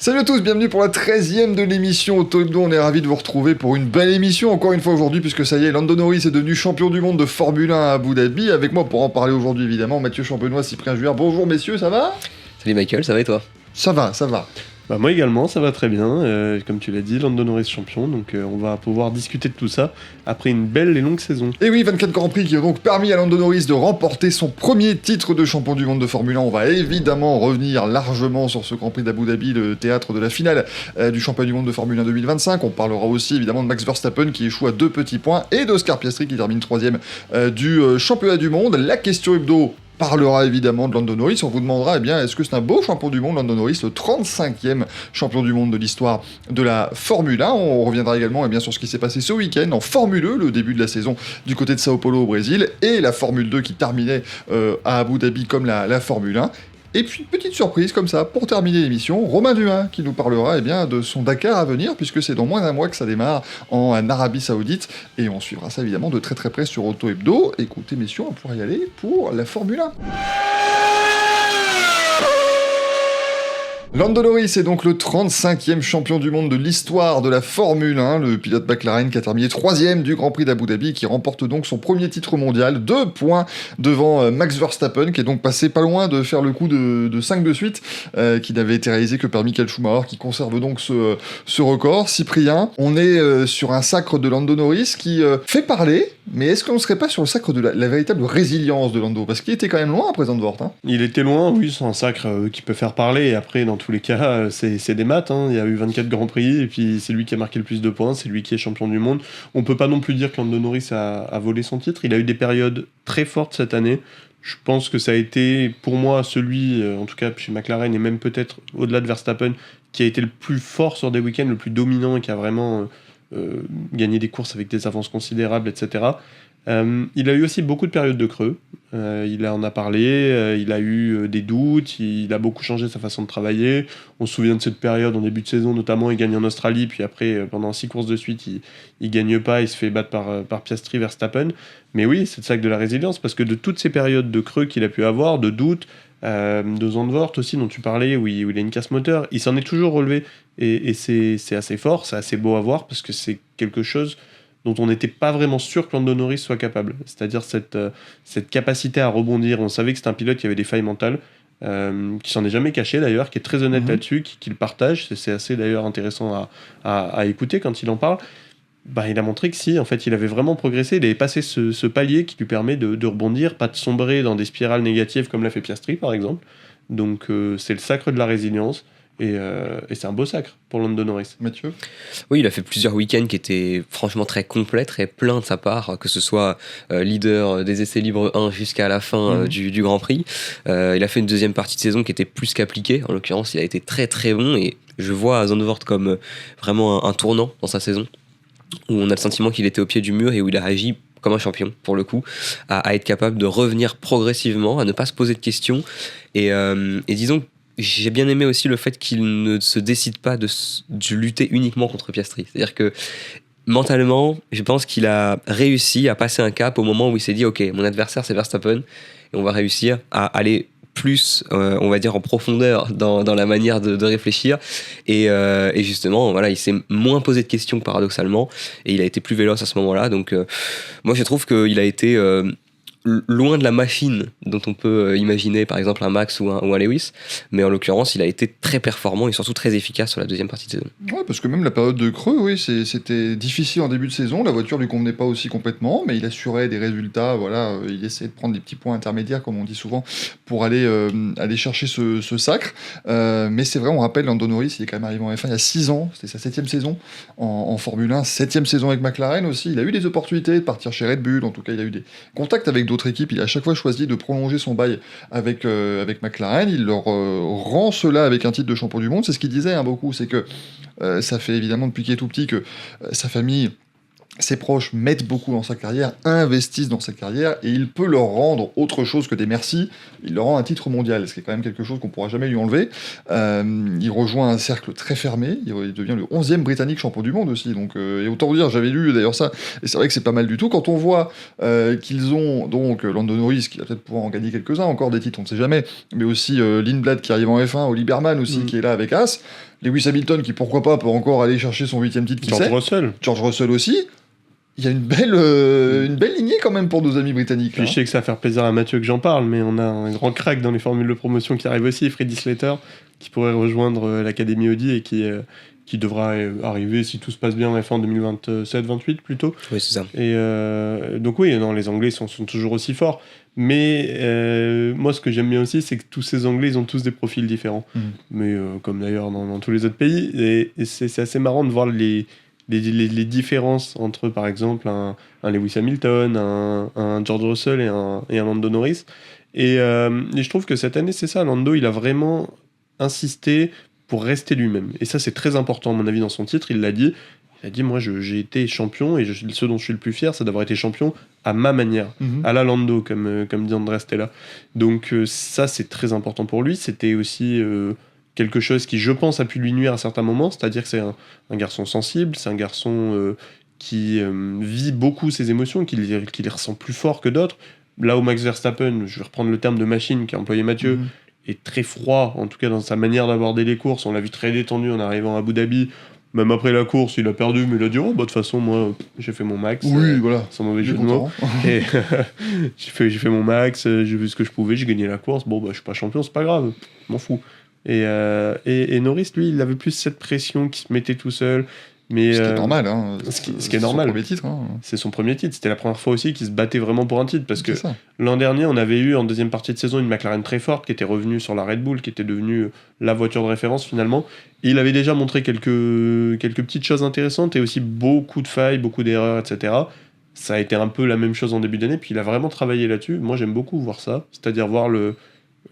Salut à tous, bienvenue pour la 13e de l'émission Auto Hebdo. On est ravis de vous retrouver pour une belle émission, encore une fois aujourd'hui, puisque ça y est, Lando Norris est devenu champion du monde de Formule 1 à Abu Dhabi. Avec moi pour en parler aujourd'hui, évidemment, Mathieu Champenois, Cyprien Juillard. Bonjour messieurs, ça va ? Salut Michael, ça va et toi ? Ça va. Bah moi également, ça va très bien. Comme tu l'as dit, Lando Norris champion, donc on va pouvoir discuter de tout ça après une belle et longue saison. Et oui, 24 Grands Prix qui ont donc permis à Lando Norris de remporter son premier titre de champion du monde de Formule 1. On va évidemment revenir largement sur ce Grand Prix d'Abu Dhabi, le théâtre de la finale du championnat du monde de Formule 1 2025. On parlera aussi évidemment de Max Verstappen qui échoue à 2 petits points et d'Oscar Piastri qui termine 3ème du championnat du monde. La question hebdo parlera évidemment de Lando Norris. On vous demandera, est-ce que c'est un beau champion du monde, Lando Norris, le 35e champion du monde de l'histoire de la Formule 1. On reviendra également sur ce qui s'est passé ce week-end en Formule 1, le début de la saison du côté de Sao Paulo au Brésil, et la Formule 2 qui terminait à Abu Dhabi comme la Formule 1. Et puis, petite surprise comme ça, pour terminer l'émission, Romain Dumas qui nous parlera de son Dakar à venir, puisque c'est dans moins d'un mois que ça démarre en Arabie Saoudite, et on suivra ça évidemment de très très près sur Auto Hebdo. Écoutez messieurs, on pourra y aller pour la Formule 1. Lando Norris est donc le 35e champion du monde de l'histoire de la Formule 1, le pilote McLaren qui a terminé 3e du Grand Prix d'Abu Dhabi, qui remporte donc son premier titre mondial, 2 points devant Max Verstappen, qui est donc passé pas loin de faire le coup de 5 de suite, qui n'avait été réalisé que par Michael Schumacher, qui conserve donc ce record. Cyprien, on est sur un sacre de Lando Norris qui fait parler, mais est-ce qu'on ne serait pas sur le sacre de la véritable résilience de Lando ? Parce qu'il était quand même loin à présent de Vort. Il était loin, oui, c'est un sacre qui peut faire parler, et après, dans tous les cas, c'est des maths, hein. Il y a eu 24 Grands Prix, et puis c'est lui qui a marqué le plus de points, c'est lui qui est champion du monde. On peut pas non plus dire que Lando Norris a volé son titre, il a eu des périodes très fortes cette année. Je pense que ça a été, pour moi, celui, en tout cas chez McLaren, et même peut-être au-delà de Verstappen, qui a été le plus fort sur des week-ends, le plus dominant, et qui a vraiment gagné des courses avec des avances considérables, etc. Il a eu aussi beaucoup de périodes de creux, il en a parlé, il a eu des doutes, il a beaucoup changé sa façon de travailler. On se souvient de cette période en début de saison notamment, il gagne en Australie, puis après pendant 6 courses de suite il gagne pas, il se fait battre par Piastri, Verstappen. Mais oui, c'est le sac de la résilience, parce que de toutes ces périodes de creux qu'il a pu avoir, de doutes, de Zandvoort aussi dont tu parlais, où il a une casse moteur, il s'en est toujours relevé, et c'est assez fort, c'est assez beau à voir, parce que c'est quelque chose dont on n'était pas vraiment sûr que Lando Norris soit capable. C'est-à-dire cette capacité à rebondir. On savait que c'était un pilote qui avait des failles mentales, qui s'en est jamais caché d'ailleurs, qui est très honnête là-dessus, qui le partage. C'est assez d'ailleurs intéressant à écouter quand il en parle. Il a montré que si, en fait, il avait vraiment progressé. Il avait passé ce palier qui lui permet de rebondir, pas de sombrer dans des spirales négatives comme l'a fait Piastri, par exemple. Donc c'est le sacre de la résilience. Et c'est un beau sacre pour Lando Norris. Mathieu ? Oui, il a fait plusieurs week-ends qui étaient franchement très complets, très pleins de sa part, que ce soit leader des essais libres 1 jusqu'à la fin du Grand Prix. Il a fait une deuxième partie de saison qui était plus qu'appliquée. En l'occurrence, il a été très très bon, et je vois Zandvoort comme vraiment un tournant dans sa saison, où on a le sentiment qu'il était au pied du mur et où il a agi comme un champion, pour le coup, à être capable de revenir progressivement, à ne pas se poser de questions. Et disons que j'ai bien aimé aussi le fait qu'il ne se décide pas de lutter uniquement contre Piastri. C'est-à-dire que mentalement, je pense qu'il a réussi à passer un cap au moment où il s'est dit « Ok, mon adversaire c'est Verstappen, et on va réussir à aller plus, on va dire, en profondeur dans la manière de réfléchir. » Et justement, voilà, il s'est moins posé de questions paradoxalement, et il a été plus véloce à ce moment-là. Donc moi je trouve qu'il a été loin de la machine dont on peut imaginer par exemple un Max ou un Lewis, mais en l'occurrence il a été très performant et surtout très efficace sur la deuxième partie de saison. Ouais, parce que même la période de creux, oui, c'était difficile en début de saison, la voiture lui convenait pas aussi complètement, mais il assurait des résultats, voilà, il essayait de prendre des petits points intermédiaires comme on dit souvent pour aller chercher ce sacre, mais c'est vrai, on rappelle Lando Norris, il est quand même arrivé en F1 il y a 6 ans, c'était sa 7e saison en Formule 1, 7e saison avec McLaren aussi, il a eu des opportunités de partir chez Red Bull, en tout cas il a eu des contacts avec d'autres équipes, il a à chaque fois choisi de prolonger son bail avec McLaren, il leur rend cela avec un titre de champion du monde, c'est ce qu'il disait beaucoup, c'est que ça fait évidemment depuis qu'il est tout petit que sa famille, ses proches mettent beaucoup dans sa carrière, investissent dans sa carrière, et il peut leur rendre autre chose que des merci. Il leur rend un titre mondial, ce qui est quand même quelque chose qu'on ne pourra jamais lui enlever. Il rejoint un cercle très fermé, il devient le 11e Britannique champion du monde aussi. Donc, et autant vous dire, j'avais lu d'ailleurs ça, et c'est vrai que c'est pas mal du tout. Quand on voit qu'ils ont donc Lando Norris, qui va peut-être pouvoir en gagner quelques-uns, encore des titres, on ne sait jamais, mais aussi Lindblad qui arrive en F1, Oliver Berman aussi qui est là avec Haas. Lewis Hamilton, qui pourquoi pas peut encore aller chercher son 8e titre, qui George sait. Russell. George Russell aussi. Il y a une belle lignée quand même pour nos amis britanniques. Puis Là, je sais que ça va faire plaisir à Mathieu que j'en parle, mais on a un grand crack dans les formules de promotion qui arrive aussi, Freddy Slater, qui pourrait rejoindre l'Académie Audi et qui devra arriver, si tout se passe bien, en F1 2027-28 plutôt. Oui, c'est ça. Et donc oui, non, les Anglais sont toujours aussi forts. Mais moi, ce que j'aime bien aussi, c'est que tous ces Anglais, ils ont tous des profils différents. Mais comme d'ailleurs dans tous les autres pays. Et c'est assez marrant de voir les différences entre, par exemple, un Lewis Hamilton, un George Russell et un Lando Norris. Et je trouve que cette année, c'est ça. Lando, il a vraiment insisté pour rester lui-même. Et ça, c'est très important, à mon avis, dans son titre. Il l'a dit. Il a dit, moi, j'ai été champion, et ce dont je suis le plus fier, c'est d'avoir été champion à ma manière, à la Lando, comme dit André Stella. Donc ça, c'est très important pour lui. C'était aussi quelque chose qui, je pense, a pu lui nuire à certains moments, c'est-à-dire que c'est un garçon sensible, c'est un garçon qui vit beaucoup ses émotions, qui les ressent plus fort que d'autres. Là où Max Verstappen, je vais reprendre le terme de machine qu'a employé Mathieu, est très froid, en tout cas dans sa manière d'aborder les courses. On l'a vu très détendu en arrivant à Abu Dhabi. Même après la course, il a perdu, mais il a dit, oh, bah, de toute façon, moi, j'ai fait mon max. Oui, voilà. Sans mauvais jeu de mots. Et j'ai fait mon max, j'ai vu ce que je pouvais, j'ai gagné la course. Bon, bah, je suis pas champion, c'est pas grave, je m'en fous. Et Norris, lui, il avait plus cette pression qui se mettait tout seul. Mais, ce qui est normal, hein. Ce qui est normal. C'est son premier titre. Hein. C'est son premier titre. C'était la première fois aussi qu'il se battait vraiment pour un titre. Parce que ça. L'an dernier, on avait eu en deuxième partie de saison une McLaren très forte qui était revenue sur la Red Bull, qui était devenue la voiture de référence finalement. Et il avait déjà montré quelques petites choses intéressantes et aussi beaucoup de failles, beaucoup d'erreurs, etc. Ça a été un peu la même chose en début d'année. Puis il a vraiment travaillé là-dessus. Moi, j'aime beaucoup voir ça. C'est-à-dire voir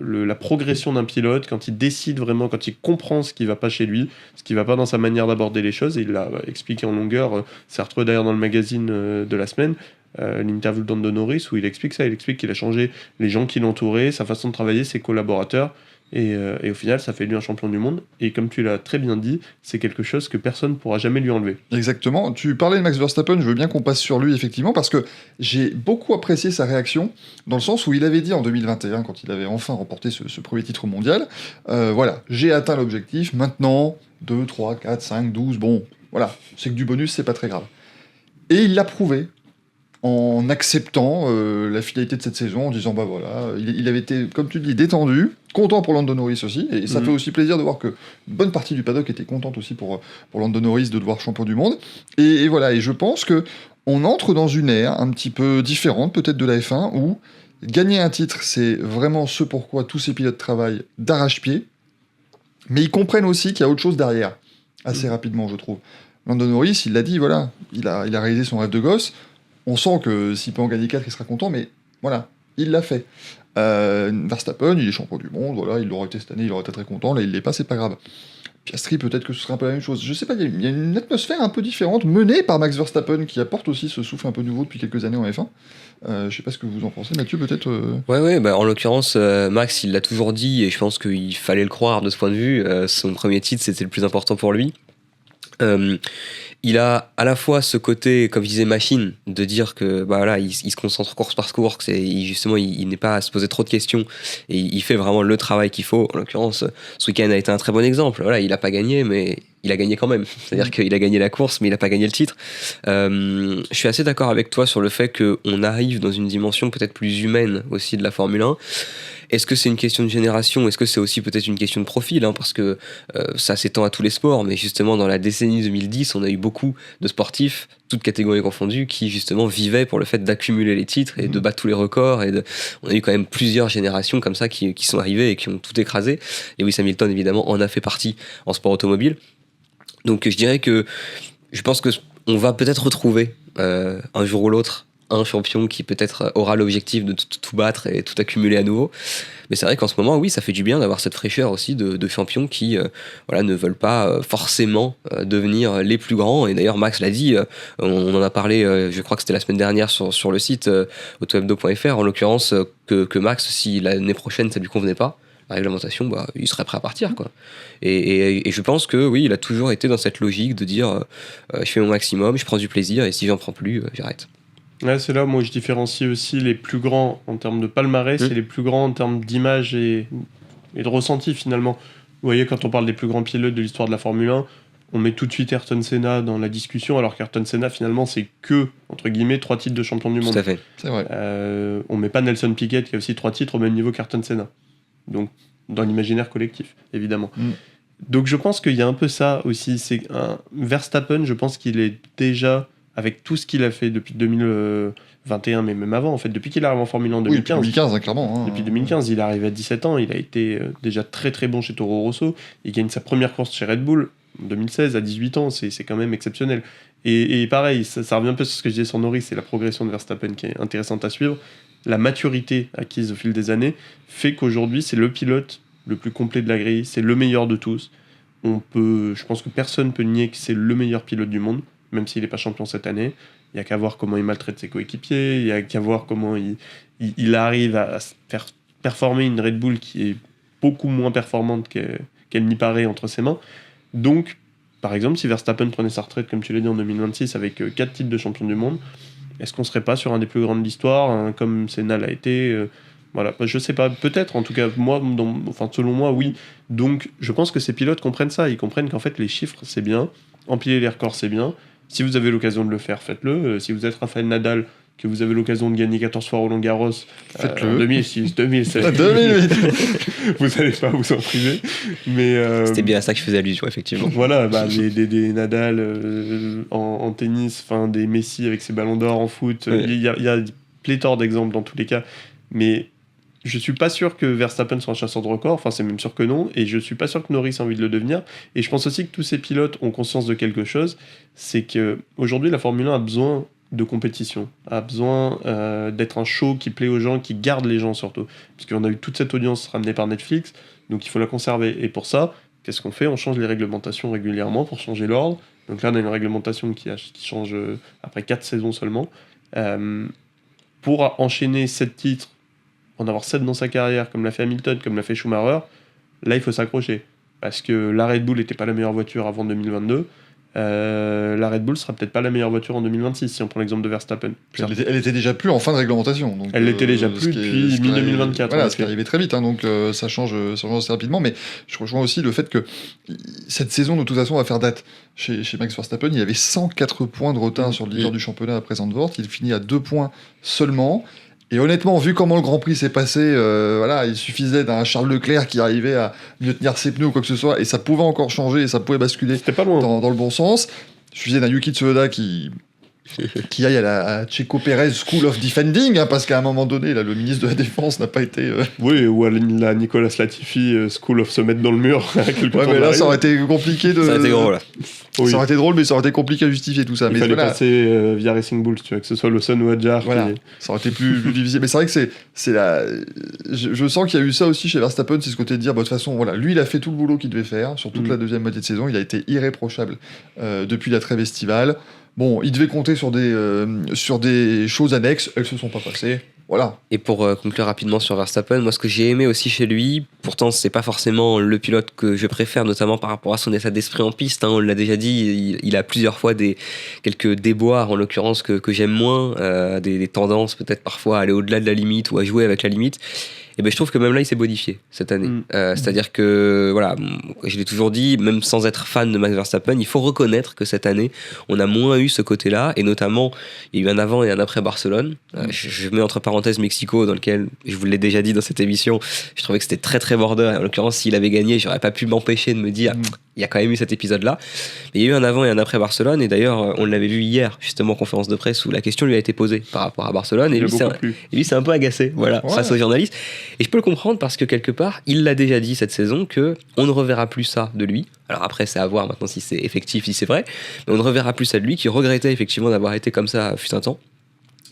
la progression d'un pilote, quand il décide vraiment, quand il comprend ce qui va pas chez lui, ce qui va pas dans sa manière d'aborder les choses, et il l'a expliqué en longueur, c'est retrouvé d'ailleurs dans le magazine de la semaine, l'interview de Lando Norris, où il explique ça, il explique qu'il a changé les gens qui l'entouraient, sa façon de travailler, ses collaborateurs, et au final, ça fait de lui un champion du monde, et comme tu l'as très bien dit, c'est quelque chose que personne ne pourra jamais lui enlever. Exactement. Tu parlais de Max Verstappen, je veux bien qu'on passe sur lui, effectivement, parce que j'ai beaucoup apprécié sa réaction, dans le sens où il avait dit en 2021, quand il avait enfin remporté ce premier titre mondial, voilà, j'ai atteint l'objectif, maintenant, 2, 3, 4, 5, 12, bon, voilà, c'est que du bonus, c'est pas très grave. Et il l'a prouvé, en acceptant la finalité de cette saison, en disant bah voilà, il avait été, comme tu dis, détendu, content pour Lando Norris aussi, et ça fait aussi plaisir de voir que une bonne partie du paddock était contente aussi pour Lando Norris de devoir champion du monde, et voilà, et je pense que on entre dans une ère un petit peu différente peut-être de la F1, où gagner un titre, c'est vraiment ce pourquoi tous ces pilotes travaillent d'arrache-pied, mais ils comprennent aussi qu'il y a autre chose derrière, assez rapidement je trouve. Lando Norris, il l'a dit, voilà, il a réalisé son rêve de gosse. On sent que s'il peut en gagner 4, il sera content, mais voilà, il l'a fait. Verstappen, il est champion du monde, voilà, il l'aurait été cette année, il aurait été très content, là il l'est pas, c'est pas grave. Piastri, peut-être que ce serait un peu la même chose. Je sais pas, il y a une atmosphère un peu différente, menée par Max Verstappen, qui apporte aussi ce souffle un peu nouveau depuis quelques années en F1. Je sais pas ce que vous en pensez, Mathieu, peut-être Ouais, bah, en l'occurrence, Max, il l'a toujours dit, et je pense qu'il fallait le croire de ce point de vue. Son premier titre, c'était le plus important pour lui. Il a à la fois ce côté, comme je disais, machine, de dire que bah voilà, il se concentre course par course, et justement il n'est pas à se poser trop de questions, et il fait vraiment le travail qu'il faut. En l'occurrence, ce week-end a été un très bon exemple. Voilà, il n'a pas gagné, mais il a gagné quand même. C'est-à-dire qu'il a gagné la course, mais il n'a pas gagné le titre. Je suis assez d'accord avec toi sur le fait qu'on arrive dans une dimension peut-être plus humaine aussi de la Formule 1. Est-ce que c'est une question de génération ? Est-ce que c'est aussi peut-être une question de profil, hein, parce que ça s'étend à tous les sports, mais justement dans la décennie 2010, on a eu beaucoup de sportifs, toutes catégories confondues, qui justement vivaient pour le fait d'accumuler les titres et de battre tous les records. On a eu quand même plusieurs générations comme ça qui sont arrivées et qui ont tout écrasé. Et Lewis Hamilton, évidemment, en a fait partie en sport automobile. Donc je dirais que je pense qu'on va peut-être retrouver un jour ou l'autre un champion qui peut-être aura l'objectif de tout battre et tout accumuler à nouveau. Mais c'est vrai qu'en ce moment, oui, ça fait du bien d'avoir cette fraîcheur aussi de champions qui voilà, ne veulent pas forcément devenir les plus grands. Et d'ailleurs, Max l'a dit, on en a parlé, je crois que c'était la semaine dernière sur le site autohebdo.fr, en l'occurrence, que Max, si l'année prochaine ça lui convenait pas, la réglementation, bah, il serait prêt à partir, quoi. Et je pense que oui, il a toujours été dans cette logique de dire je fais mon maximum, je prends du plaisir, et si j'en prends plus, j'arrête. Ouais, c'est là où moi je différencie aussi les plus grands en termes de palmarès et les plus grands en termes d'image et de ressenti finalement. Vous voyez, quand on parle des plus grands pilotes de l'histoire de la Formule 1, on met tout de suite Ayrton Senna dans la discussion, alors qu'Ayrton Senna, finalement, c'est que, entre guillemets, 3 titres de champion du monde. Tout à fait. C'est vrai. On met pas Nelson Piquet, qui a aussi 3 titres au même niveau qu'Ayrton Senna. Donc, dans l'imaginaire collectif, évidemment. Donc, je pense qu'il y a un peu ça aussi. Verstappen, je pense qu'il est déjà, avec tout ce qu'il a fait depuis 2021, mais même avant, en fait, depuis qu'il arrive en Formule 1 en 2015. Oui, 2015, hein, clairement. Depuis 2015, il est arrivé à 17 ans, il a été déjà très très bon chez Toro Rosso, il gagne sa première course chez Red Bull en 2016 à 18 ans, c'est quand même exceptionnel. Et pareil, ça revient un peu sur ce que je disais sur Norris, c'est la progression de Verstappen qui est intéressante à suivre. La maturité acquise au fil des années fait qu'aujourd'hui c'est le pilote le plus complet de la grille, c'est le meilleur de tous. Je pense que personne peut nier que c'est le meilleur pilote du monde, même s'il n'est pas champion cette année. Il n'y a qu'à voir comment il maltraite ses coéquipiers, il n'y a qu'à voir comment il arrive à faire performer une Red Bull qui est beaucoup moins performante qu'elle n'y paraît entre ses mains. Donc, par exemple, si Verstappen prenait sa retraite, comme tu l'as dit, en 2026, avec 4 titres de champion du monde, est-ce qu'on serait pas sur un des plus grands de l'histoire, hein, comme Senna l'a été voilà, je sais pas, peut-être, en tout cas, selon moi, oui. Donc, je pense que ces pilotes comprennent ça, ils comprennent qu'en fait, les chiffres, c'est bien, empiler les records, c'est bien. Si vous avez l'occasion de le faire, faites-le. Si vous êtes Rafael Nadal, que vous avez l'occasion de gagner 14 fois Roland Garros, faites-le. 2006, 2007, 2008. vous n'allez pas vous en priver. Mais, C'était bien à ça que je faisais allusion, effectivement. Voilà, des Nadal en tennis, des Messi avec ses ballons d'or en foot, il y a pléthore d'exemples dans tous les cas. Mais je suis pas sûr que Verstappen soit un chasseur de records, c'est même sûr que non, et je suis pas sûr que Norris ait envie de le devenir. Et je pense aussi que tous ces pilotes ont conscience de quelque chose, c'est que aujourd'hui la Formule 1 a besoin de compétition, a besoin d'être un show qui plaît aux gens, qui garde les gens surtout. Parce qu'on a eu toute cette audience ramenée par Netflix, donc il faut la conserver. Et pour ça, qu'est-ce qu'on fait ? On change les réglementations régulièrement pour changer l'ordre. Donc là, on a une réglementation qui change après 4 saisons seulement. Pour enchaîner 7 titres, en avoir 7 dans sa carrière, comme l'a fait Hamilton, comme l'a fait Schumacher, là, il faut s'accrocher. Parce que la Red Bull n'était pas la meilleure voiture avant 2022. La Red Bull sera peut-être pas la meilleure voiture en 2026, si on prend l'exemple de Verstappen. Elle était déjà plus en fin de réglementation. Donc, elle l'était déjà plus depuis mi-2024. Voilà, ce qui arrivait très vite, hein, donc ça change assez rapidement. Mais je rejoins aussi le fait que cette saison, de toute façon, va faire date. Chez Max Verstappen, il y avait 104 points de retard sur le leader du championnat après Zandvoort. Il finit à 2 points seulement. Et honnêtement, vu comment le Grand Prix s'est passé, il suffisait d'un Charles Leclerc qui arrivait à mieux tenir ses pneus ou quoi que ce soit, et ça pouvait encore changer, et ça pouvait basculer pas loin. Dans le bon sens. Il suffisait d'un Yuki Tsunoda qui aille à la Checo Pérez School of Defending, hein, parce qu'à un moment donné, là, le ministre de la Défense n'a pas été... Oui, ou à la Nicolas Latifi School of se mettre dans le mur. Mais là, ça aurait été compliqué de... Ça aurait été gros, là. Oui. Ça aurait été drôle, mais ça aurait été compliqué à justifier tout ça. Il fallait passer via Racing Bulls, tu vois, que ce soit Lawson ou Adjar. Voilà. Ça aurait été plus difficile. Mais c'est vrai que c'est la... Je sens qu'il y a eu ça aussi chez Verstappen, c'est ce côté de dire, de toute façon, voilà, lui, il a fait tout le boulot qu'il devait faire sur toute la deuxième moitié de saison. Il a été irréprochable depuis la trêve estivale. Bon, il devait compter sur des choses annexes, elles se sont pas passées. Voilà. Et pour conclure rapidement sur Verstappen, moi ce que j'ai aimé aussi chez lui, pourtant c'est pas forcément le pilote que je préfère, notamment par rapport à son état d'esprit en piste, hein, on l'a déjà dit, il a plusieurs fois quelques déboires en l'occurrence que j'aime moins, des tendances peut-être parfois à aller au-delà de la limite ou à jouer avec la limite. Et ben je trouve que même là il s'est modifié cette année. C'est-à-dire que voilà, je l'ai toujours dit, même sans être fan de Max Verstappen, il faut reconnaître que cette année on a moins eu ce côté-là, et notamment il y a eu un avant et un après Barcelone. Je mets entre parenthèses Mexico, dans lequel je vous l'ai déjà dit dans cette émission, je trouvais que c'était très très border, et en l'occurrence s'il avait gagné j'aurais pas pu m'empêcher de me dire il y a quand même eu cet épisode-là. Mais il y a eu un avant et un après Barcelone, et d'ailleurs on l'avait vu hier justement en conférence de presse où la question lui a été posée par rapport à Barcelone, et lui c'est un peu agacé, voilà, face aux journalistes. Et je peux le comprendre parce que quelque part, il l'a déjà dit cette saison que on ne reverra plus ça de lui. Alors après, c'est à voir maintenant si c'est effectif, si c'est vrai, mais on ne reverra plus ça de lui, qui regrettait effectivement d'avoir été comme ça fut un temps.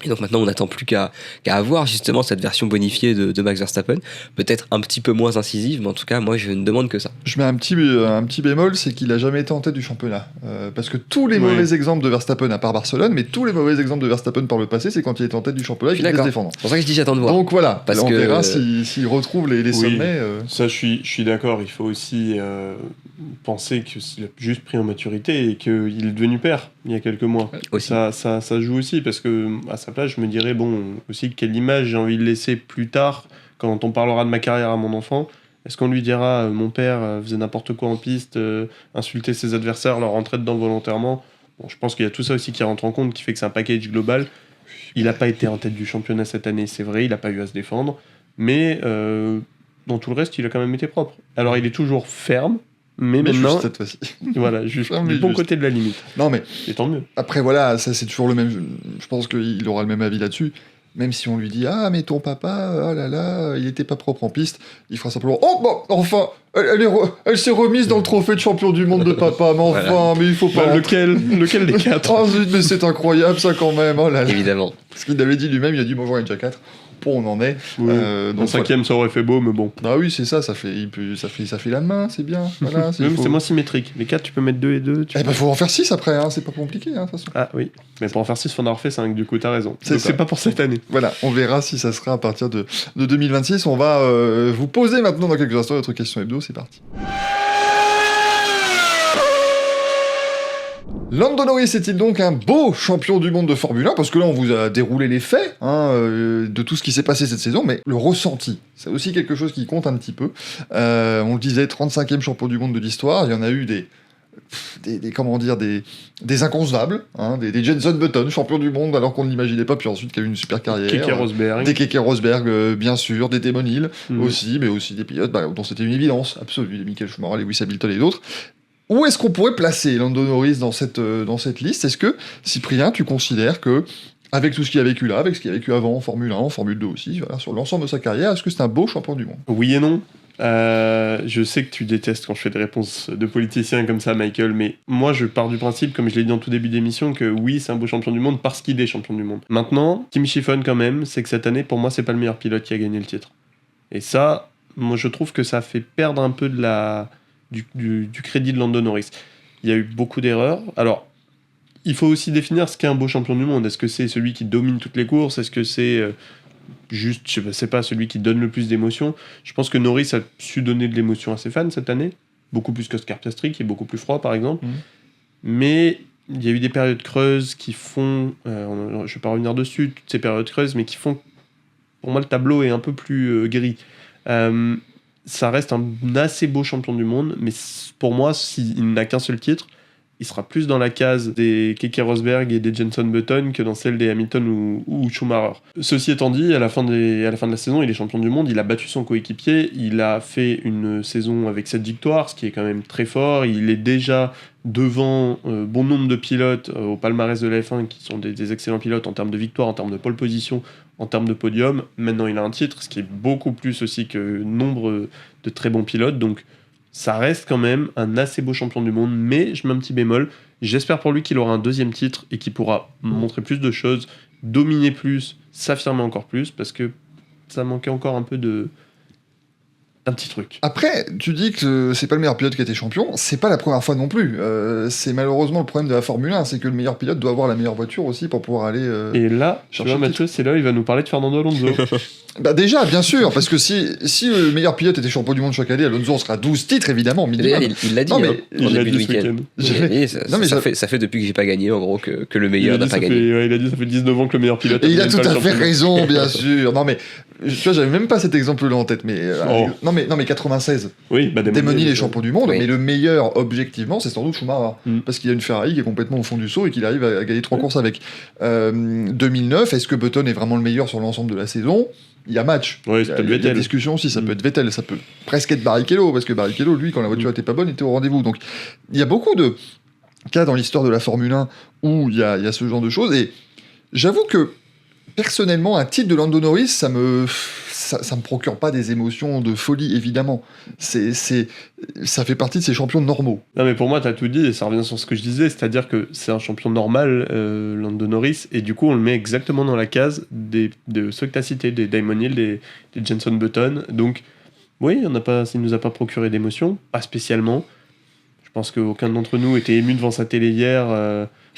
Et donc maintenant, on n'attend plus qu'à avoir justement cette version bonifiée de Max Verstappen, peut-être un petit peu moins incisive, mais en tout cas, moi, je ne demande que ça. Je mets un petit bémol, c'est qu'il n'a jamais été en tête du championnat. Parce que tous les mauvais exemples de Verstappen, à part Barcelone, mais tous les mauvais exemples de Verstappen par le passé, c'est quand il était en tête du championnat qu'il devait se défendre. C'est pour ça que je dis j'attends de voir. Donc voilà, on verra s'il retrouve les sommets. Ça, je suis d'accord, il faut aussi penser qu'il a juste pris en maturité et qu'il est devenu père il y a quelques mois. Ça joue aussi, parce que à sa place, je me dirais, bon, aussi, quelle image j'ai envie de laisser plus tard, quand on parlera de ma carrière à mon enfant. Est-ce qu'on lui dira mon père faisait n'importe quoi en piste, insultait ses adversaires, leur rentrait dedans volontairement? Bon, je pense qu'il y a tout ça aussi qui rentre en compte, qui fait que c'est un package global. Il n'a pas été en tête du championnat cette année, c'est vrai, il n'a pas eu à se défendre, mais dans tout le reste, il a quand même été propre. Alors il est toujours ferme, mais maintenant, juste cette fois-ci. voilà, juste Ferme, mais du bon juste. côté de la limite. Non, mais Et tant mieux. après, voilà, ça c'est toujours le même. Je pense qu'il aura le même avis là-dessus. Même si on lui dit ah mais ton papa, oh là là, il était pas propre en piste, il fera simplement oh bah enfin, elle s'est remise dans le trophée de champion du monde de papa, mais enfin, Voilà. mais il faut pas. Bah, lequel des quatre? Oh zut, mais c'est incroyable ça quand même, oh là là. Évidemment. Parce qu'il avait dit lui-même, il a dit bonjour, il y a déjà 4. Bon, on en est. Oui. Donc, En cinquième, ça aurait fait beau, mais bon. Ah oui, c'est ça, ça fait la main, c'est bien. Voilà, Même c'est moins symétrique. Les 4, tu peux mettre 2 et 2. Eh ben, faut en faire 6 après, hein, c'est pas compliqué, hein, de toute façon. Ah oui, mais pour en faire 6, faut en avoir fait 5, du coup, t'as raison. C'est Donc, ça. c'est pas pour cette année. Voilà, on verra si ça sera à partir de 2026. On va vous poser maintenant dans quelques instants notre question hebdo, c'est parti. Lando Norris est-il donc un beau champion du monde de Formule 1? Parce que là, on vous a déroulé les faits de tout ce qui s'est passé cette saison, mais le ressenti, c'est aussi quelque chose qui compte un petit peu. On le disait, 35e champion du monde de l'histoire, il y en a eu des inconcevables, hein, des Jenson Button, champion du monde alors qu'on ne l'imaginait pas, puis ensuite qui a eu une super carrière. Keke Rosberg. Des Keke Rosberg, bien sûr, des Damon Hill Mhm. aussi, mais aussi des pilotes dont c'était une évidence absolue, des Michael Schumacher, Lewis Hamilton et d'autres. Où est-ce qu'on pourrait placer Lando Norris dans cette liste? Est-ce que, Cyprien, tu considères que, avec tout ce qu'il a vécu là, avec ce qu'il a vécu avant en Formule 1, en Formule 2 aussi, voilà, sur l'ensemble de sa carrière, est-ce que c'est un beau champion du monde? Oui et non. Je sais que tu détestes quand je fais des réponses de politiciens comme ça, Michael, mais moi je pars du principe, comme je l'ai dit en tout début d'émission, que oui, c'est un beau champion du monde parce qu'il est champion du monde. Maintenant, ce qui me chiffonne quand même, c'est que cette année, pour moi, c'est pas le meilleur pilote qui a gagné le titre. Et ça, moi je trouve que ça fait perdre un peu du crédit de Lando Norris. Il y a eu beaucoup d'erreurs. Alors, il faut aussi définir ce qu'est un beau champion du monde. Est-ce que c'est celui qui domine toutes les courses? Est-ce que c'est juste, je sais pas, celui qui donne le plus d'émotions? Je pense que Norris a su donner de l'émotion à ses fans cette année, beaucoup plus qu'Oscar Piastri, qui est beaucoup plus froid, par exemple. Mhm. Mais il y a eu des périodes creuses qui font, je vais pas revenir dessus, toutes ces périodes creuses, mais qui font, pour moi, le tableau est un peu plus gris. Ça reste un assez beau champion du monde, mais pour moi, s'il n'a qu'un seul titre, il sera plus dans la case des Keke Rosberg et des Jenson Button que dans celle des Hamilton ou Schumacher. Ceci étant dit, à la fin de la saison, il est champion du monde, il a battu son coéquipier, il a fait une saison avec 7 victoires, ce qui est quand même très fort. Il est déjà devant bon nombre de pilotes au palmarès de la F1 qui sont des excellents pilotes en termes de victoires, en termes de pole position, en termes de podium. Maintenant, il a un titre, ce qui est beaucoup plus aussi que nombre de très bons pilotes, donc ça reste quand même un assez beau champion du monde, mais je mets un petit bémol. J'espère pour lui qu'il aura un deuxième titre et qu'il pourra montrer plus de choses, dominer plus, s'affirmer encore plus, parce que ça manquait encore un peu d'un petit truc. Après, tu dis que c'est pas le meilleur pilote qui a été champion, c'est pas la première fois non plus. C'est malheureusement le problème de la Formule 1, c'est que le meilleur pilote doit avoir la meilleure voiture aussi pour pouvoir aller... Et là, tu chercher vois, le Mathieu, c'est là où il va nous parler de Fernando Alonso. Bah déjà, bien sûr, parce que si le meilleur pilote était champion du monde chaque année, Alonso, on sera 12 titres, évidemment, minimum. D'ailleurs, il l'a dit Non, mais en il l'a début de dit ce week-end. week-end. Il a dit, Non, mais ça fait depuis que j'ai pas gagné, en gros, que le Il meilleur a n'a dit, pas ça gagné. il a dit ça fait 19 ans que le meilleur pilote Et il a gagne tout pas le à fait championnat. raison, bien sûr. Non mais, tu vois, j'avais même pas cet exemple-là en tête, mais... Oh. non mais 96, Oui, bah Damon Hill est champion du monde, Oui. mais le meilleur, objectivement, c'est sans doute Schumacher. Mm. Parce qu'il a une Ferrari qui est complètement au fond du seau et qu'il arrive à gagner 3 courses avec. 2009, est-ce que Button est vraiment le meilleur sur l'ensemble de la saison? Il y a match. Ouais, Il y c'est a, peut-être il y a Vettel. discussion aussi, ça Mm. peut être Vettel, ça peut presque être Barrichello, parce que Barrichello, lui, quand la voiture était pas bonne, était au rendez-vous. Donc, il y a beaucoup de cas dans l'histoire de la Formule 1 où il y a ce genre de choses, et j'avoue que, personnellement, un titre de Lando Norris, ça me procure pas des émotions de folie, évidemment. Ça fait partie de ces champions normaux. Non, mais pour moi, t'as tout dit, et ça revient sur ce que je disais, c'est-à-dire que c'est un champion normal, Lando Norris, et du coup, on le met exactement dans la case de ceux que t'as cités, des Damon Hill, des Jenson Button. Donc, oui, il nous a pas procuré d'émotion, pas spécialement. Je pense qu'aucun d'entre nous était ému devant sa télé hier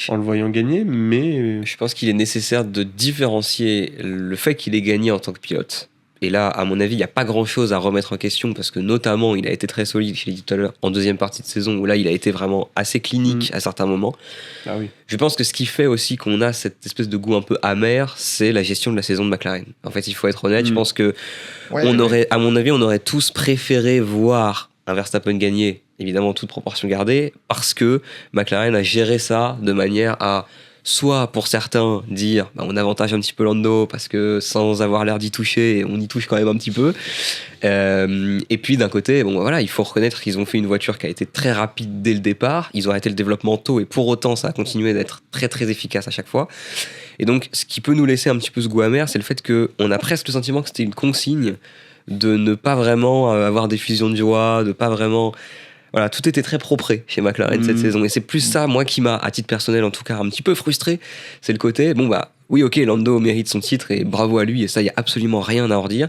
en le voyant gagner, mais Je pense qu'il est nécessaire de différencier le fait qu'il ait gagné en tant que pilote et là, à mon avis, il n'y a pas grand-chose à remettre en question, parce que notamment, il a été très solide, je l'ai dit tout à l'heure, en deuxième partie de saison, où là, il a été vraiment assez clinique à certains moments. Ah oui. Je pense que ce qui fait aussi qu'on a cette espèce de goût un peu amer, c'est la gestion de la saison de McLaren. En fait, il faut être honnête, je pense que à mon avis, on aurait tous préféré voir un Verstappen gagner, évidemment, toute proportion gardée, parce que McLaren a géré ça de manière à soit pour certains dire on avantage un petit peu Lando parce que sans avoir l'air d'y toucher, on y touche quand même un petit peu. Et puis d'un côté, il faut reconnaître qu'ils ont fait une voiture qui a été très rapide dès le départ. Ils ont arrêté le développement tôt et pour autant ça a continué d'être très très efficace à chaque fois. Et donc ce qui peut nous laisser un petit peu ce goût amer, c'est le fait qu'on a presque le sentiment que c'était une consigne de ne pas vraiment avoir d'effusion de joie, de pas vraiment... Voilà, tout était très propre chez McLaren cette saison. Et c'est plus ça, moi, qui m'a, à titre personnel en tout cas, un petit peu frustré. C'est le côté, oui, ok, Lando mérite son titre et bravo à lui, et ça, il n'y a absolument rien à en redire.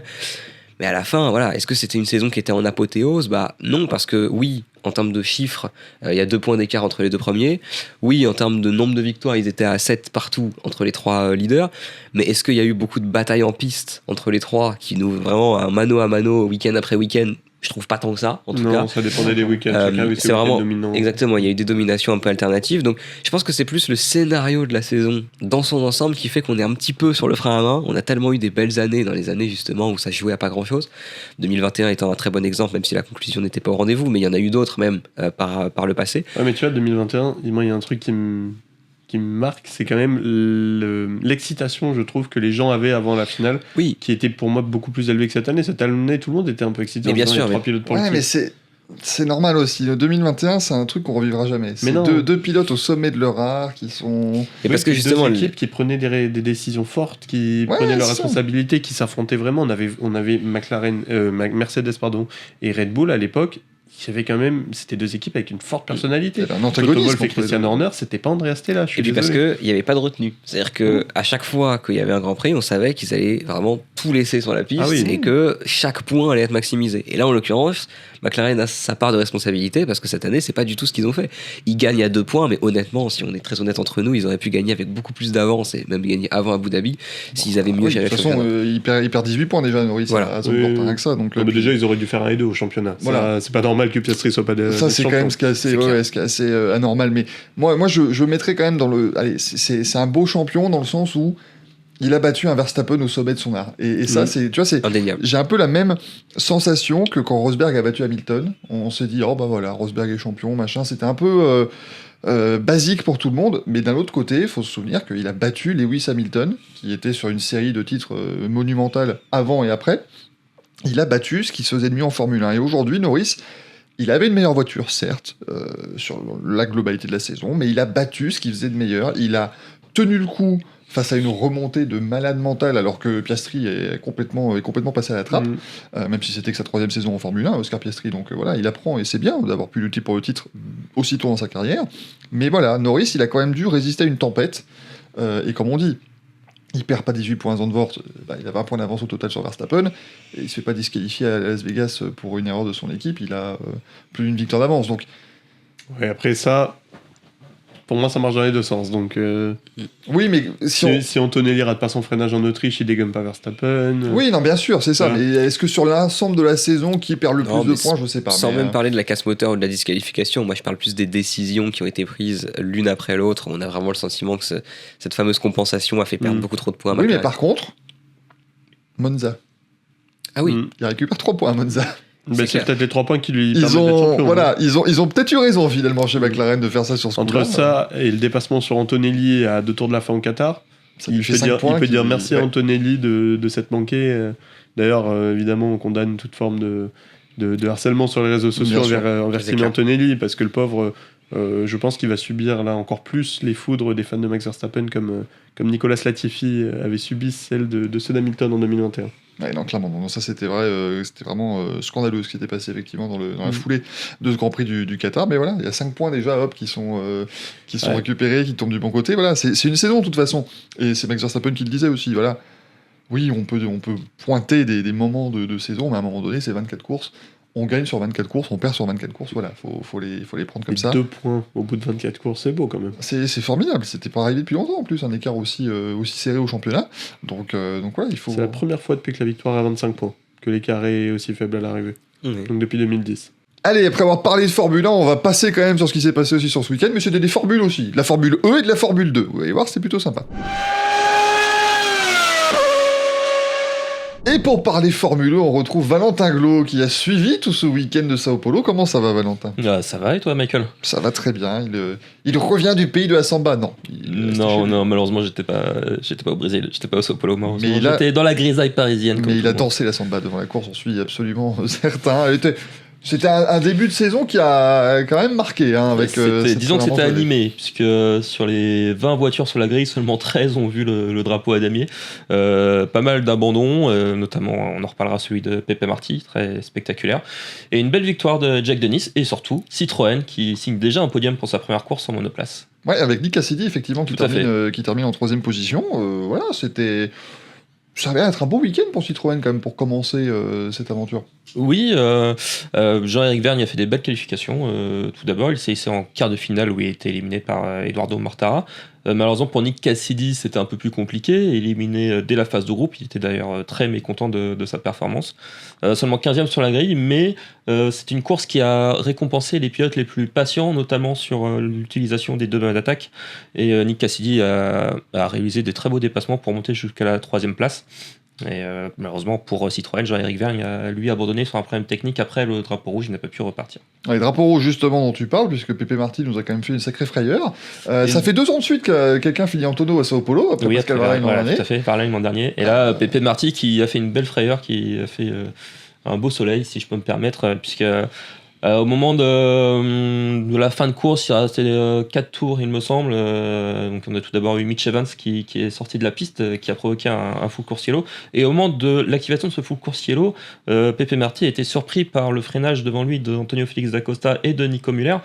Mais à la fin, voilà, est-ce que c'était une saison qui était en apothéose ? Non, parce que oui, en termes de chiffres, il y a 2 points d'écart entre les 2 premiers. Oui, en termes de nombre de victoires, ils étaient à 7 partout entre les 3 leaders. Mais est-ce qu'il y a eu beaucoup de batailles en piste entre les 3 qui nous vraiment un mano à mano, week-end après week-end ? Je trouve pas tant que ça, en tout cas. Non, ça dépendait des week-ends. C'est vraiment exactement. Il y a eu des dominations un peu alternatives. Donc, je pense que c'est plus le scénario de la saison dans son ensemble qui fait qu'on est un petit peu sur le frein à main. On a tellement eu des belles années dans les années justement où ça se jouait à pas grand-chose. 2021 étant un très bon exemple, même si la conclusion n'était pas au rendez-vous, mais il y en a eu d'autres même par le passé. Ouais, mais tu vois, 2021, il y a un truc qui me marque, c'est quand même l'excitation, je trouve, que les gens avaient avant la finale, qui était pour moi beaucoup plus élevée que cette année. Cette année, tout le monde était un peu excité. Mais bien sûr, mais c'est normal aussi. Le 2021, c'est un truc qu'on revivra jamais. C'est deux pilotes au sommet de leur art qui sont... Et parce que justement, deux équipes qui prenaient des décisions fortes, qui prenaient leurs responsabilités, qui s'affrontaient vraiment. On avait Mercedes et Red Bull à l'époque. Il y avait quand même, c'était 2 équipes avec une forte personnalité. Toto Wolff et Christian Horner, c'était pas Andrea Stella. Et puis parce qu'il n'y avait pas de retenue. C'est-à-dire qu'à chaque fois qu'il y avait un Grand Prix, on savait qu'ils allaient vraiment tout laisser sur la piste et que chaque point allait être maximisé. Et là, en l'occurrence, McLaren a sa part de responsabilité parce que cette année, c'est pas du tout ce qu'ils ont fait. Ils gagnent à 2 points, mais honnêtement, si on est très honnête entre nous, ils auraient pu gagner avec beaucoup plus d'avance et même gagner avant Abu Dhabi s'ils avaient mieux géré le championnat. De toute façon, il perd 18 points déjà, Norris. Voilà. Rien que ça. Donc, mais déjà, ils auraient dû faire 1 et 2 au championnat. Voilà. C'est pas normal que Piastri soit pas ça, c'est quand même ce qui est assez anormal. Mais moi je mettrais quand même dans le... Allez, c'est un beau champion dans le sens où il a battu un Verstappen au sommet de son art. Et ça, tu vois, indéniable. J'ai un peu la même sensation que quand Rosberg a battu Hamilton. On s'est dit, Rosberg est champion, machin. C'était un peu basique pour tout le monde. Mais d'un autre côté, il faut se souvenir qu'il a battu Lewis Hamilton, qui était sur une série de titres monumentales avant et après. Il a battu ce qui se faisait de mieux en Formule 1. Et aujourd'hui, Norris... Il avait une meilleure voiture, certes, sur la globalité de la saison, mais il a battu ce qu'il faisait de meilleur. Il a tenu le coup face à une remontée de malade mental, alors que Piastri est complètement passé à la trappe, même si c'était que sa 3e saison en Formule 1, Oscar Piastri. Donc il apprend, et c'est bien d'avoir pu lutter pour le titre aussitôt dans sa carrière. Mais voilà, Norris, il a quand même dû résister à une tempête, et comme on dit, il perd pas 18 points à Zandvoort, il a 20 points d'avance au total sur Verstappen, et il se fait pas disqualifier à Las Vegas pour une erreur de son équipe, il a plus d'une victoire d'avance. Donc... Ouais, après ça, pour moi ça marche dans les 2 sens. Donc, oui, mais si Antonelli rate pas son freinage en Autriche, il dégomme pas Verstappen. Oui, non, bien sûr, c'est ça. Voilà. Mais est-ce que sur l'ensemble de la saison, qui perd le plus de points, je sais pas. Sans même parler de la casse moteur ou de la disqualification, moi je parle plus des décisions qui ont été prises l'une après l'autre. On a vraiment le sentiment que cette fameuse compensation a fait perdre beaucoup trop de points à McLaren. Oui, mais par contre, Monza. Ah oui. Il récupère 3 points à Monza. C'est peut-être les 3 points qui lui permettent d'être champion. Voilà, ils ont peut-être eu raison finalement chez McLaren de faire ça sur ce coup-là. Entre ça et le dépassement sur Antonelli à 2 tours de la fin au Qatar, il peut dire merci à Antonelli de s'être manqué. D'ailleurs, évidemment, on condamne toute forme de harcèlement sur les réseaux sociaux envers Kimi Antonelli, parce que le pauvre, je pense qu'il va subir là encore plus les foudres des fans de Max Verstappen comme Nicolas Latifi avait subi celle de ceux d'Hamilton en 2021. Ouais, non, clairement, non, ça c'était vrai, c'était vraiment scandaleux ce qui était passé effectivement dans la foulée de ce Grand Prix du Qatar. Mais voilà, il y a 5 points déjà qui sont récupérés, qui tombent du bon côté. Voilà, c'est une saison de toute façon. Et c'est Max Verstappen qui le disait aussi. Voilà, oui, on peut pointer des moments de saison, mais à un moment donné, c'est 24 courses. on gagne sur 24 courses, on perd sur 24 courses, voilà, faut les prendre comme Et ça. 2 points au bout de 24 courses, c'est beau quand même. C'est formidable, c'était pas arrivé depuis longtemps en plus, un écart aussi serré au championnat. Donc voilà, il faut. C'est la première fois depuis que la victoire est à 25 points que l'écart est aussi faible à l'arrivée. Oui. Donc depuis 2010. Allez, après avoir parlé de Formule 1, on va passer quand même sur ce qui s'est passé aussi sur ce week-end, mais c'était des formules aussi. De la Formule E et de la Formule 2. Vous allez voir, c'est plutôt sympa. Et pour parler Formule 1, on retrouve Valentin Glo qui a suivi tout ce week-end de Sao Paulo. Comment ça va, Valentin ? Ça va et toi, Michael? Ça va très bien. Il revient du pays de la samba. Non. Non, malheureusement, j'étais pas au Brésil, j'étais pas au Sao Paulo, malheureusement. Mais j'étais dans la grisaille parisienne. Mais il a dansé la samba devant la course, on suis absolument certain. C'était un début de saison qui a quand même marqué. Hein, avec, disons que c'était animé, puisque sur les 20 voitures sur la grille, seulement 13 ont vu le drapeau à damier. Pas mal d'abandons, notamment, on en reparlera, celui de Pepe Marti, très spectaculaire. Et une belle victoire de Jack Dennis, et surtout Citroën, qui signe déjà un podium pour sa première course en monoplace. Ouais, avec Nick Cassidy, effectivement, qui termine en 3e position. Voilà, ça va être un beau week-end pour Citroën, quand même, pour commencer cette aventure. Oui, Jean-Éric Vergne a fait des belles qualifications. Tout d'abord, il s'est hissé en quart de finale où il a été éliminé par Eduardo Mortara. Malheureusement pour Nick Cassidy, c'était un peu plus compliqué. Éliminé dès la phase de groupe, il était d'ailleurs très mécontent de sa performance. Seulement 15e sur la grille, mais c'est une course qui a récompensé les pilotes les plus patients, notamment sur l'utilisation des deux modes d'attaque. Et Nick Cassidy a réalisé des très beaux dépassements pour monter jusqu'à la 3e place. Et malheureusement pour Citroën, Jean-Éric Vergne a lui abandonné sur un problème technique après le drapeau rouge, il n'a pas pu repartir. Les drapeaux rouges justement dont tu parles, puisque Pepe Marti nous a quand même fait une sacrée frayeur. Ça fait 2 ans de suite que quelqu'un finit en tonneau à Sao Paulo, après Pascal Wehrlein l'an dernier. Tout à fait, Wehrlein l'an dernier. Et là, Pepe Marti qui a fait une belle frayeur, qui a fait un beau soleil, si je peux me permettre, puisque au moment de la fin de course, il restait 4 tours, il me semble. Donc on a tout d'abord eu Mitch Evans qui est sorti de la piste, qui a provoqué un full course yellow. Et au moment de l'activation de ce full course yellow, Pepe Marti a été surpris par le freinage devant lui d'Antonio Félix da Costa et de Nico Müller.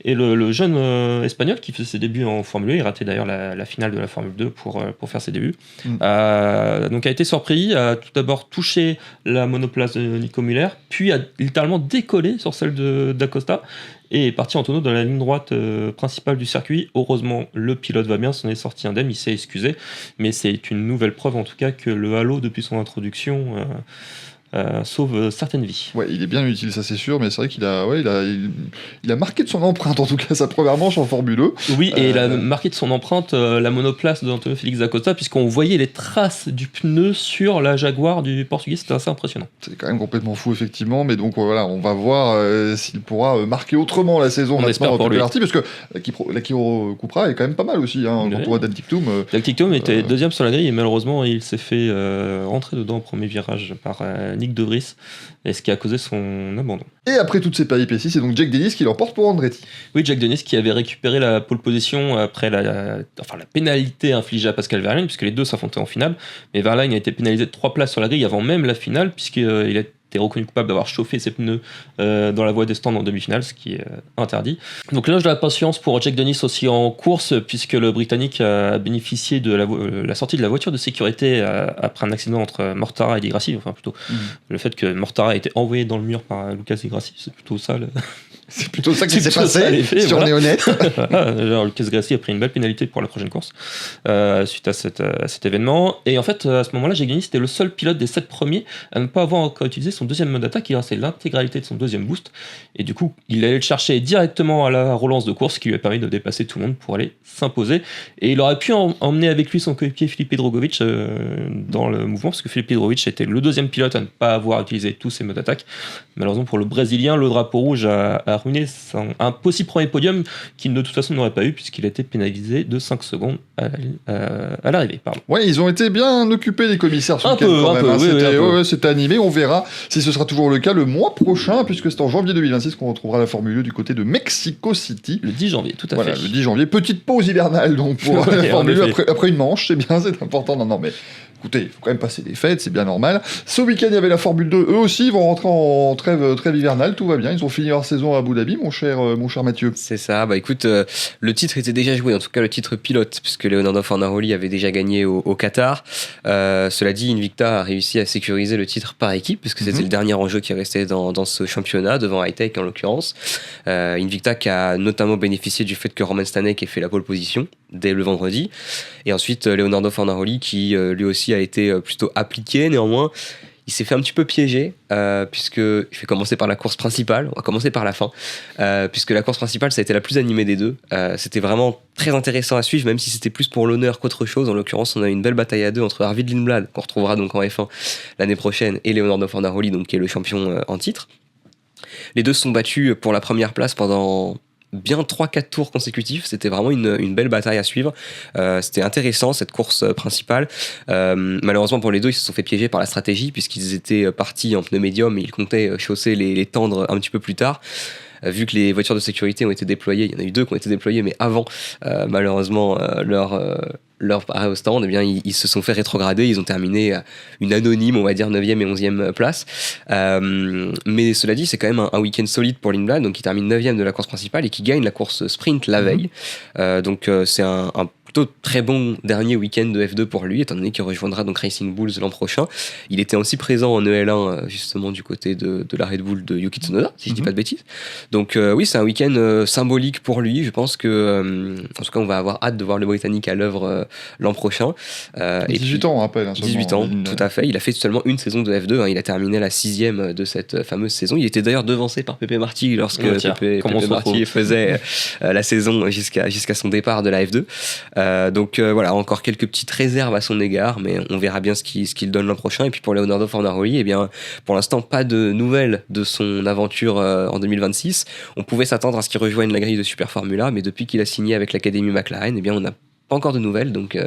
Et le jeune espagnol qui faisait ses débuts en Formule 1, il ratait d'ailleurs la finale de la Formule 2 pour faire ses débuts. Donc a été surpris, a tout d'abord touché la monoplace de Nico Müller, puis a littéralement décollé sur celle d'Acosta et est parti en tonneau dans la ligne droite principale du circuit. Heureusement, le pilote va bien, s'en est sorti indemne, il s'est excusé, mais c'est une nouvelle preuve en tout cas que le halo, depuis son introduction, sauve certaines vies. Ouais, il est bien utile, ça c'est sûr, mais c'est vrai qu'il a marqué de son empreinte, en tout cas, sa première manche en Formule 1. Oui, et il a marqué de son empreinte la monoplace d'Antonio Félix da Costa, puisqu'on voyait les traces du pneu sur la Jaguar du Portugais, c'était assez impressionnant. C'est quand même complètement fou, effectivement, mais donc voilà, on va voir s'il pourra marquer autrement la saison. On espère pour lui. Parce que la Kiro Cupra est quand même pas mal aussi, hein, quand on voit Dan Tictum. Dan Tictum était 2e sur la grille, et malheureusement, il s'est fait rentrer dedans au premier virage par Nick De Vries, et ce qui a causé son abandon. Et après toutes ces péripéties, c'est donc Jack Dennis qui l'emporte pour Andretti. Oui, Jack Dennis qui avait récupéré la pole position après la pénalité infligée à Pascal Wehrlein, puisque les deux s'affrontaient en finale. Mais Wehrlein a été pénalisé de 3 places sur la grille avant même la finale, puisqu'il a été reconnu coupable d'avoir chauffé ses pneus dans la voie des stands en demi-finale, ce qui est interdit. Donc là, j'ai la patience pour Jack Dennis aussi en course, puisque le Britannique a bénéficié de la sortie de la voiture de sécurité après un accident entre Mortara et Di Grassi, enfin plutôt le fait que Mortara a été envoyé dans le mur par Lucas Di Grassi, c'est plutôt ça. C'est plutôt ça qui s'est passé, si on est honnête. Genre, Lucas Grassi a pris une belle pénalité pour la prochaine course suite à cet événement. Et en fait, à ce moment-là, Jack Dennis était le seul pilote des 7 premiers à ne pas avoir encore utilisé son deuxième mode d'attaque. Il restait l'intégralité de son deuxième boost. Et du coup, il allait le chercher directement à la relance de course, qui lui a permis de dépasser tout le monde pour aller s'imposer. Et il aurait pu emmener avec lui son coéquipier Filipe Drugovich dans le mouvement, parce que Filipe Drugovich était le deuxième pilote à ne pas avoir utilisé tous ses modes d'attaque. Malheureusement pour le Brésilien, le drapeau rouge a ruiné un possible premier podium qu'il de toute façon n'aurait pas eu, puisqu'il a été pénalisé de 5 secondes à l'arrivée. Ouais, ils ont été bien occupés les commissaires ce week-end quand même. C'était animé, on verra si ce sera toujours le cas le mois prochain, puisque c'est en janvier 2026 qu'on retrouvera la Formule 1 du côté de Mexico City. Le 10 janvier, tout à fait. Voilà, le 10 janvier. Petite pause hivernale donc pour la Formule 1 après une manche, c'est bien, c'est important. Non, mais Écoutez, il faut quand même passer des fêtes, c'est bien normal. Ce week-end, il y avait la Formule 2. Eux aussi, ils vont rentrer en trêve hivernale. Tout va bien. Ils ont fini leur saison à Abu Dhabi, mon cher Mathieu. C'est ça. Bah écoute, le titre était déjà joué, en tout cas le titre pilote, puisque Leonardo Fornaroli avait déjà gagné au Qatar. Cela dit, Invicta a réussi à sécuriser le titre par équipe, puisque c'était le dernier enjeu qui restait dans ce championnat, devant Hightech en l'occurrence. Invicta qui a notamment bénéficié du fait que Roman Stanek ait fait la pole position dès le vendredi. Et ensuite, Leonardo Fornaroli qui lui aussi a été plutôt appliqué, néanmoins. Il s'est fait un petit peu piéger, puisque je vais commencer par la course principale, on va commencer par la fin, puisque la course principale, ça a été la plus animée des deux. C'était vraiment très intéressant à suivre, même si c'était plus pour l'honneur qu'autre chose. En l'occurrence, on a eu une belle bataille à deux entre Arvid Lindblad, qu'on retrouvera donc en F1 l'année prochaine, et Leonardo Fornaroli, donc, qui est le champion en titre. Les deux se sont battus pour la première place pendant bien 3-4 tours consécutifs. C'était vraiment une belle bataille à suivre. C'était intéressant, cette course principale. Malheureusement pour les deux, ils se sont fait piéger par la stratégie, puisqu'ils étaient partis en pneus médium et ils comptaient chausser les tendres un petit peu plus tard. Vu que les voitures de sécurité ont été déployées, il y en a eu 2 qui ont été déployées, mais avant, malheureusement, leur arrêt au stand, eh bien, ils se sont fait rétrograder, ils ont terminé à une anonyme, on va dire 9e et 11e place. Mais cela dit, c'est quand même un week-end solide pour Lindblad, donc il termine 9e de la course principale et qui gagne la course sprint la veille. Donc c'est un plutôt très bon dernier week-end de F2 pour lui, étant donné qu'il rejoindra donc Racing Bulls l'an prochain. Il était aussi présent en EL1 justement du côté de la Red Bull de Yuki Tsunoda, si je dis pas de bêtises. Donc oui, c'est un week-end symbolique pour lui. Je pense que en tout cas on va avoir hâte de voir le Britannique à l'œuvre l'an prochain. 18 ans on rappelle. 18 ans, tout à fait. Il a fait seulement une saison de F2, il a terminé la 6e de cette fameuse saison. Il était d'ailleurs devancé par Pepe Marti lorsque Pepe Marti faisait la saison jusqu'à son départ de la F2. Donc voilà, encore quelques petites réserves à son égard, mais on verra bien ce qu'il donne l'an prochain. Et puis pour Leonardo Fornaroli, eh bien, pour l'instant, pas de nouvelles de son aventure en 2026. On pouvait s'attendre à ce qu'il rejoigne la grille de Super Formula, mais depuis qu'il a signé avec l'Académie McLaren, eh bien, on n'a pas encore de nouvelles, donc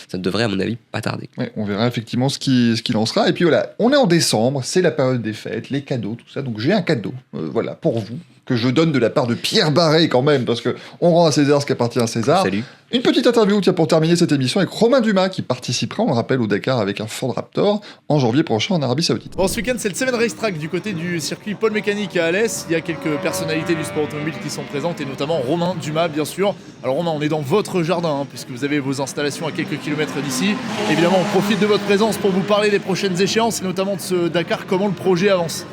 ça devrait à mon avis pas tarder. Ouais, on verra effectivement ce qu'il en sera. Et puis voilà, on est en décembre, c'est la période des fêtes, les cadeaux, tout ça. Donc j'ai un cadeau, voilà, pour vous, que je donne de la part de Pierre Barré quand même, parce que on rend à César ce qui appartient à César. Salut. Une petite interview, tiens, pour terminer cette émission, avec Romain Dumas, qui participera, on le rappelle, au Dakar avec un Ford Raptor en janvier prochain en Arabie Saoudite. Bon, ce week-end, c'est le Seven Racetrack du côté du circuit Paul Mécanique à Alès. Il y a quelques personnalités du sport automobile qui sont présentes, et notamment Romain Dumas, bien sûr. Alors Romain, on est dans votre jardin, puisque vous avez vos installations à quelques kilomètres d'ici. Évidemment, on profite de votre présence pour vous parler des prochaines échéances, et notamment de ce Dakar, comment le projet avance.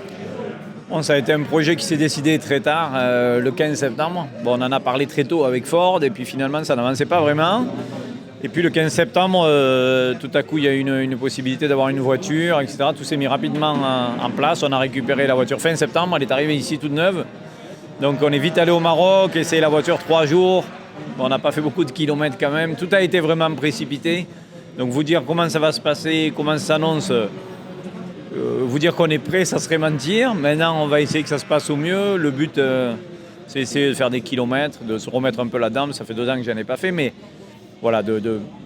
Bon, ça a été un projet qui s'est décidé très tard, le 15 septembre. Bon, on en a parlé très tôt avec Ford, et puis finalement, ça n'avançait pas vraiment. Et puis le 15 septembre, tout à coup, il y a eu une possibilité d'avoir une voiture, etc. Tout s'est mis rapidement en place. On a récupéré la voiture fin septembre, elle est arrivée ici toute neuve. Donc on est vite allé au Maroc, essayé la voiture 3 jours. Bon, on n'a pas fait beaucoup de kilomètres quand même. Tout a été vraiment précipité. Donc vous dire comment ça va se passer, comment ça s'annonce... vous dire qu'on est prêt, ça serait mentir. Maintenant, on va essayer que ça se passe au mieux. Le but, c'est essayer de faire des kilomètres, de se remettre un peu là-dedans. Ça fait 2 ans que je n'en ai pas fait, mais voilà,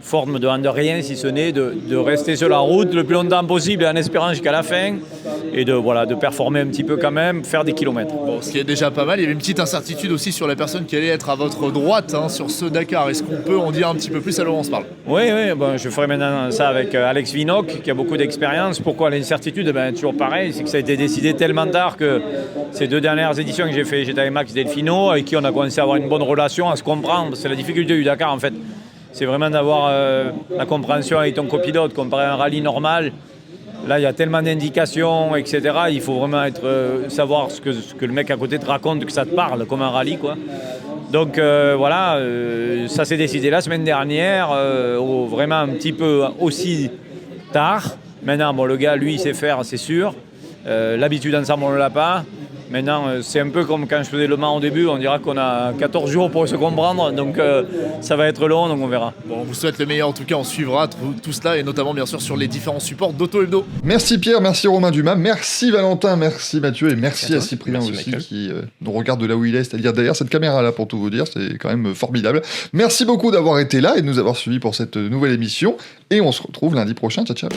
Ford ne me demande rien, si ce n'est de rester sur la route le plus longtemps possible en espérant jusqu'à la fin et de performer un petit peu quand même, faire des kilomètres. Bon, ce qui est déjà pas mal. Il y avait une petite incertitude aussi sur la personne qui allait être à votre droite sur ce Dakar. Est-ce qu'on peut en dire un petit peu plus à l'heure où on se parle ? Oui, bon, je ferai maintenant ça avec Alex Vinok qui a beaucoup d'expérience. Pourquoi l'incertitude ? Toujours pareil, c'est que ça a été décidé tellement tard que ces 2 dernières éditions que j'ai fait, j'étais avec Max Delfino, avec qui on a commencé à avoir une bonne relation, à se comprendre. C'est la difficulté du Dakar en fait. C'est vraiment d'avoir la compréhension avec ton copilote comparé à un rallye normal. Là, il y a tellement d'indications, etc. Il faut vraiment savoir ce que le mec à côté te raconte, que ça te parle, comme un rallye, quoi. Donc voilà, ça s'est décidé la semaine dernière, vraiment un petit peu aussi tard. Maintenant, bon, le gars, lui, il sait faire, c'est sûr. L'habitude ensemble, on ne l'a pas. Maintenant, c'est un peu comme quand je faisais le Mans au début, on dira qu'on a 14 jours pour se comprendre, donc ça va être long, donc on verra. Bon, on vous souhaite le meilleur, en tout cas, on suivra tout cela, et notamment, bien sûr, sur les différents supports d'Auto Hebdo. Merci Pierre, merci Romain Dumas, merci Valentin, merci Mathieu, et merci à Cyprien aussi, Michael, qui nous regarde de là où il est, c'est-à-dire derrière cette caméra-là, pour tout vous dire, c'est quand même formidable. Merci beaucoup d'avoir été là et de nous avoir suivis pour cette nouvelle émission, et on se retrouve lundi prochain, ciao ciao.